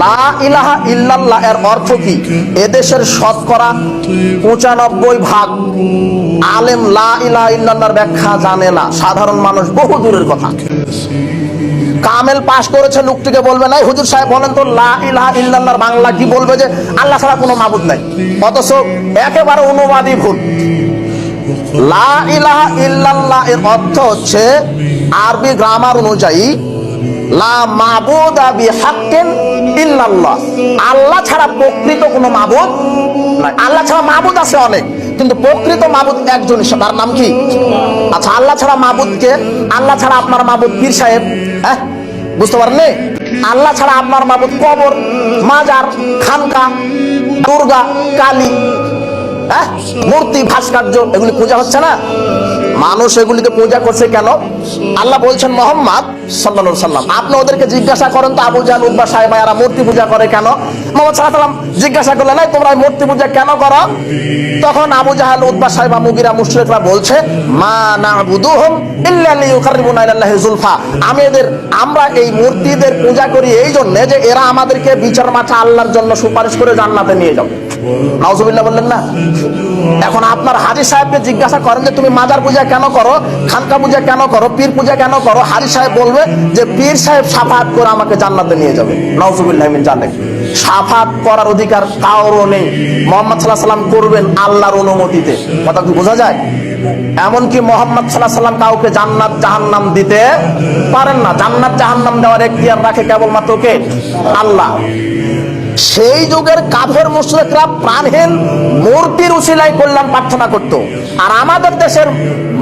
লা ইলাহা ইল্লাল্লাহ এর অর্থ কি? এদেশের শতকরা 95% আলেম লা ইলাহা ইল্লাল্লাহর ব্যাখ্যা জানে না। সাধারণ মানুষ বহু দূরের কথা। কামেল পাশ করেছে লোকটিকে বলবে না, হুজুর সাহেব বলেন তো লা ইলাহা ইল্লাল্লাহর বাংলা কি? বলবে যে আল্লাহ ছাড়া কোনো মাবুদ নাই। অথচ একেবারে অনুবাদই ভুল। লা ইলাহা ইল্লাল্লাহ এর অর্থ হচ্ছে আরবি গ্রামার অনুযায়ী লা মাবুদা বিহাক্কিন ইল্লাল্লাহ, আল্লাহ ছাড়া প্রকৃত কোনো মাবুদ নাই। আল্লাহ ছাড়া মাবুদ আছে অনেক, কিন্তু প্রকৃত মাবুদ একজন, তার নাম কি? আচ্ছা, আল্লাহ ছাড়া মাবুদ কে? আল্লাহ ছাড়া আপনার মাবুদ পীর সাহেব? হ্যাঁ, বুঝতে পারেননি? আল্লাহ ছাড়া আপনার মাবুদ কবর, মাজার, খানকা, দুর্গা, কালী, হ্যাঁ, মূর্তি, ভাস্কর্য, এগুলি পূজা হচ্ছে না? মানুষ এগুলিকে পূজা করছে কেন? আল্লাহ বলছেন মুহাম্মদ সাল্লাল্লাহু আলাইহি সাল্লাম, আপনি ওদেরকে জিজ্ঞাসা করেন তো আবু জাহল, উতবা, সাইবা এরা মূর্তি পূজা করে কেন? মুহাম্মদ সাল্লাল্লাহু আলাইহি সাল্লাম জিজ্ঞাসা করলেন, নাই তোমরা মূর্তি পূজা কেন করো? তখন আবু জাহল, উতবা, সাইবা, মুগিরা, মুশরিকরা বলছে, মা না'বুদুহুম ইল্লা লিইউকাররিবুনা ইলাল্লাহি যুলফা, আমরা এই মূর্তিদের পূজা করি এই জন্য যে এরা আমাদেরকে বিচার মাঠে আল্লাহর জন্য সুপারিশ করে জান্নাতে নিয়ে যাবে। নাউজুবিল্লাহ বললেন না? এখন আপনার হাজী সাহেবকে জিজ্ঞাসা করেন যে তুমি মাজার পূজা কেন করো, খানকা পূজা কেন করো, পীর পূজা কেন করো? হাজী সাহেব বলবে যে পীর সাহেব শাফাআত করে আমাকে জান্নাতে নিয়ে যাবে। নাউজুবিল্লাহ মিন জালিক। শাফাআত করার অধিকার কারও নেই। মুহাম্মদ সাল্লাল্লাহু আলাইহি সাল্লাম করবেন আল্লাহর অনুমতিতে। কথা কি বোঝা যায়? এমনকি মুহাম্মদ সাল্লাল্লাহু আলাইহি সাল্লাম কাউকে জান্নাত জাহান্নাম দিতে পারেন না। জান্নাত জাহান্নাম দেওয়ার এখতিয়ার রাখে কেবলমাত্র কে? আল্লাহ। সেই যুগের কাফের মুশরিকরা প্রাণহীন মূর্তির উসিলায় কল্যাণ প্রার্থনা করত, আর আমাদের দেশের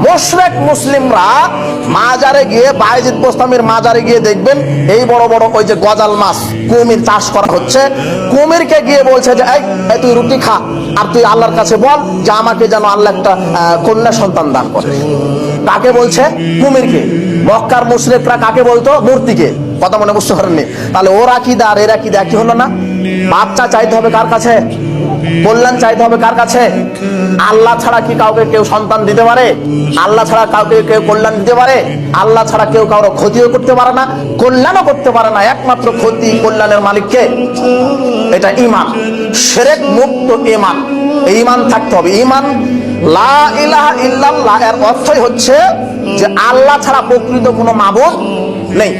মুশরিক মুসলিমরা মাজারে গিয়ে, বায়েজিদ বোস্তামির মাজারে গিয়ে দেখবেন এই বড় বড় ওই যে গজাল মাছ, কুমির চাষ করা হচ্ছে। কুমিরকে গিয়ে বলছে যে এই তুই রুটি খা, আর তুই আল্লাহর কাছে বল যে আমাকে যেন আল্লাহ একটা কন্যা সন্তান দান করে। কাকে বলছে? কুমিরকে। মক্কার মুশরিকরা কাকে বলতো? মূর্তিকে। কথা মনে বুঝতে পারেননি? তাহলে ওরা কি দা আর এরা কি দা, কি হলো না? বাচ্চা চাইতে হবে কার কাছে? কল্যাণ চাইতে হবে কার কাছে? আল্লাহ ছাড়া কি কাউকে কেউ সন্তান দিতে পারে? আল্লাহ ছাড়া কাউকে কেউ কল্যাণ দিতে পারে? আল্লাহ ছাড়া কেউ কারো ক্ষতিও করতে পারে না, কল্যাণও করতে পারে না। একমাত্র ক্ষতি কল্যাণের মালিককে। এটা ঈমান, শিরক মুক্ত ঈমান। ঈমান থাকতে হবে। ঈমান লা ইলাহা ইল্লাল্লাহ এর অর্থই হচ্ছে যে আল্লাহ ছাড়া প্রকৃত কোনো মাবুদ নেই।